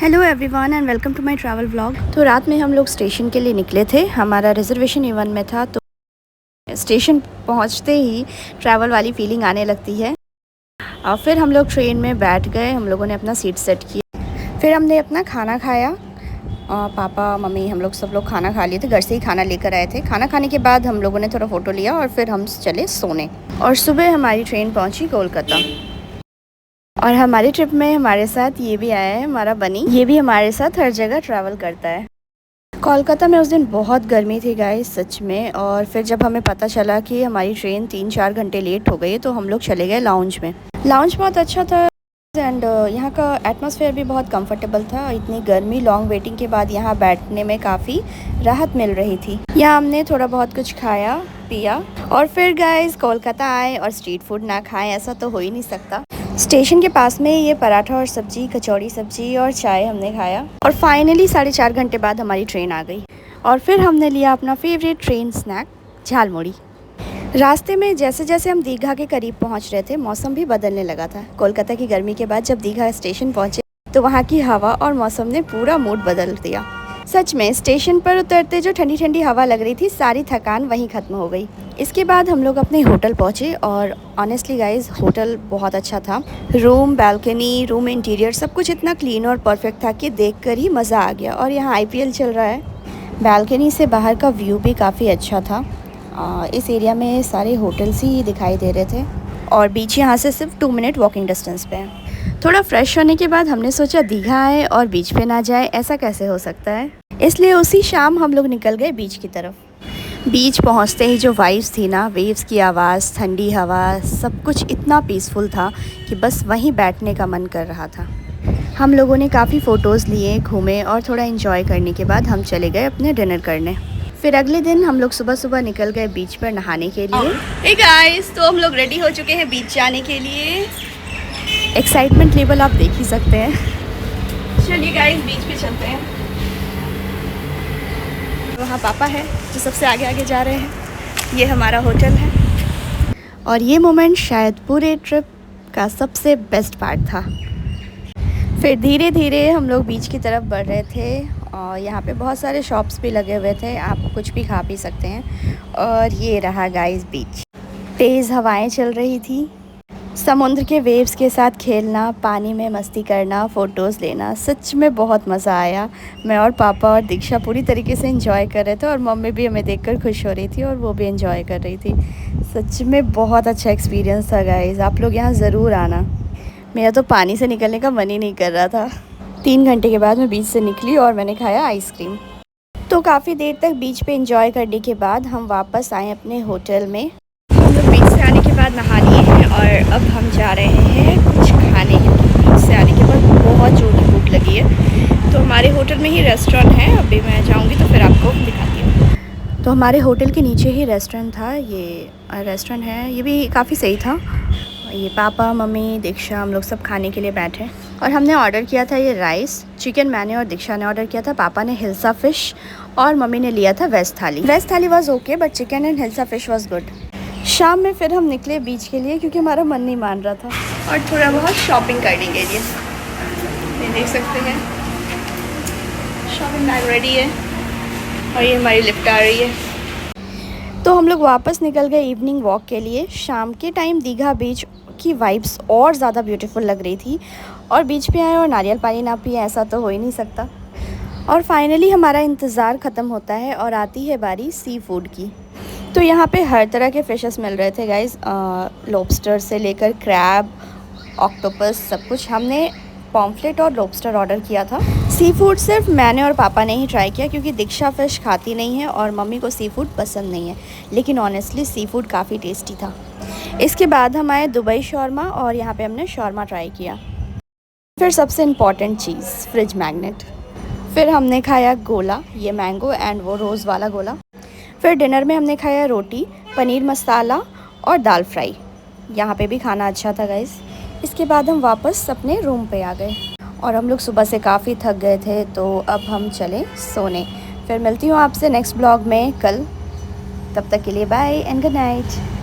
Hello everyone and welcome to my travel vlog. तो रात में हम लोग स्टेशन के लिए निकले थे। हमारा रिजर्वेशन A1 में था, तो स्टेशन पहुंचते ही ट्रैवल वाली फीलिंग आने लगती है। और फिर हम लोग ट्रेन में बैठ गए, हम लोगों ने अपना सीट सेट किया, फिर हमने अपना खाना खाया। पापा मम्मी हम लोग सब लोग खाना खा लिए थे, घर से ही खाना लेकर आए थे। खाना खाने के बाद हम लोगों ने थोड़ा फ़ोटो लिया और फिर हम चले सोने। और सुबह हमारी ट्रेन पहुँची कोलकाता। और हमारी ट्रिप में हमारे साथ ये भी आया है हमारा बनी, ये भी हमारे साथ हर जगह ट्रैवल करता है। कोलकाता में उस दिन बहुत गर्मी थी गाइस सच में। और फिर जब हमें पता चला कि हमारी ट्रेन 3-4 घंटे लेट हो गई, तो हम लोग चले गए लाउंज में। लाउंज बहुत अच्छा था एंड यहाँ का एटमॉस्फेयर भी बहुत कंफर्टेबल था। इतनी गर्मी लॉन्ग वेटिंग के बाद यहाँ बैठने में काफ़ी राहत मिल रही थी। यहाँ हमने थोड़ा बहुत कुछ खाया पिया और फिर गाइस कोलकाता आए और स्ट्रीट फूड ना खाएं ऐसा तो हो ही नहीं सकता। स्टेशन के पास में ये पराठा और सब्जी, कचौड़ी सब्जी और चाय हमने खाया। और फाइनली 4.5 घंटे बाद हमारी ट्रेन आ गई और फिर हमने लिया अपना फेवरेट ट्रेन स्नैक झालमुड़ी। रास्ते में जैसे जैसे हम दीघा के करीब पहुंच रहे थे, मौसम भी बदलने लगा था। कोलकाता की गर्मी के बाद जब दीघा स्टेशन पहुंचे तो वहाँ की हवा और मौसम ने पूरा मूड बदल दिया। सच में स्टेशन पर उतरते जो ठंडी ठंडी हवा लग रही थी, सारी थकान वहीं ख़त्म हो गई। इसके बाद हम लोग अपने होटल पहुँचे और ऑनेस्टली गाइज होटल बहुत अच्छा था। रूम, बालकनी, रूम इंटीरियर सब कुछ इतना क्लीन और परफेक्ट था कि देखकर ही मज़ा आ गया। और यहाँ IPL चल रहा है। बालकनी से बाहर का व्यू भी काफ़ी अच्छा था। इस एरिया में सारे होटल्स ही दिखाई दे रहे थे और बीच यहाँ से सिर्फ 2 मिनट वॉकिंग डिस्टेंस पे है। थोड़ा फ्रेश होने के बाद हमने सोचा दीघा आए और बीच पे ना जाए, ऐसा कैसे हो सकता है। इसलिए उसी शाम हम लोग निकल गए बीच की तरफ। बीच पहुंचते ही जो वाइब्स थी ना, वेव्स की आवाज़, ठंडी हवा, सब कुछ इतना पीसफुल था कि बस वहीं बैठने का मन कर रहा था। हम लोगों ने काफ़ी फ़ोटोज़ लिए, घूमे और थोड़ा इन्जॉय करने के बाद हम चले गए अपने डिनर करने। फिर अगले दिन हम लोग सुबह सुबह निकल गए बीच पर नहाने के लिए। हे गाइस, तो हम लोग रेडी हो चुके हैं बीच जाने के लिए। एक्साइटमेंट लेवल आप देख ही सकते हैं। चलिए गाइस बीच पे चलते हैं। वहाँ पापा है जो सबसे आगे आगे जा रहे हैं। ये हमारा होटल है और ये मोमेंट शायद पूरे ट्रिप का सबसे बेस्ट पार्ट था। फिर धीरे धीरे हम लोग बीच की तरफ बढ़ रहे थे और यहाँ पे बहुत सारे शॉप्स भी लगे हुए थे, आप कुछ भी खा पी सकते हैं। और ये रहा गाइस बीच। तेज़ हवाएं चल रही थी, समुद्र के वेव्स के साथ खेलना, पानी में मस्ती करना, फ़ोटोज़ लेना, सच में बहुत मज़ा आया। मैं और पापा और दीक्षा पूरी तरीके से एंजॉय कर रहे थे और मम्मी भी हमें देखकर खुश हो रही थी और वो भी एंजॉय कर रही थी। सच में बहुत अच्छा एक्सपीरियंस था गाइस, आप लोग यहाँ ज़रूर आना। मेरा तो पानी से निकलने का मन ही नहीं कर रहा था। 3 घंटे के बाद मैं बीच से निकली और मैंने खाया आइसक्रीम। तो काफ़ी देर तक बीच पे एंजॉय करने के बाद हम वापस आए अपने होटल में। हम लोग बीच से आने के बाद नहा लिए हैं और अब हम जा रहे हैं कुछ खाने। बीच से आने के बाद बहुत जोर की भूख लगी है, तो हमारे होटल में ही रेस्टोरेंट है। अभी मैं जाऊँगी तो फिर आपको दिखाती हूँ। तो हमारे होटल के नीचे ही रेस्टोरेंट था, ये रेस्टोरेंट है, ये भी काफ़ी सही था। ये पापा मम्मी दीक्षा हम लोग सब खाने के लिए बैठे और हमने ऑर्डर किया था ये राइस चिकन, मैंने और दीक्षा ने ऑर्डर किया था। पापा ने हिल्सा फ़िश और मम्मी ने लिया था वेज थाली। वेज थाली was okay but chicken and hilsa fish was good. शाम में फिर हम निकले बीच के लिए क्योंकि हमारा मन नहीं मान रहा था और थोड़ा बहुत शॉपिंग करने के लिए। ये देख सकते हैं शॉपिंग बैग रेडी है और ये हमारी लिफ्ट आ रही है। तो हम लोग वापस निकल गए इवनिंग वॉक के लिए। शाम के टाइम दीघा बीच की वाइब्स और ज़्यादा ब्यूटीफुल लग रही थी और बीच पे आए और नारियल पानी ना पिए ऐसा तो हो ही नहीं सकता। और फाइनली हमारा इंतज़ार ख़त्म होता है और आती है बारी सी फूड की। तो यहाँ पे हर तरह के फ़िशेस मिल रहे थे गाइस, लॉबस्टर से लेकर क्रैब, ऑक्टोपस, सब कुछ। हमने पॉम्फ्रेट और लॉबस्टर ऑर्डर किया था। सी फूड सिर्फ मैंने और पापा ने ही ट्राई किया क्योंकि दीक्षा फ़िश खाती नहीं है और मम्मी को सी फूड पसंद नहीं है, लेकिन ऑनेस्टली सी फूड काफ़ी टेस्टी था। इसके बाद हम आए दुबई शौरमा और यहाँ पे हमने शौरमा ट्राई किया। फिर सबसे इम्पॉर्टेंट चीज़ फ्रिज मैग्नेट। फिर हमने खाया गोला, ये मैंगो एंड वो रोज़ वाला गोला। फिर डिनर में हमने खाया रोटी, पनीर मसाला और दाल फ्राई। यहाँ पे भी खाना अच्छा था गाइस। इसके बाद हम वापस अपने रूम पे आ गए और हम लोग सुबह से काफ़ी थक गए थे, तो अब हम चले सोने। फिर मिलती हूँ आपसे नेक्स्ट ब्लॉग में कल। तब तक के लिए बाय एंड गुड नाइट।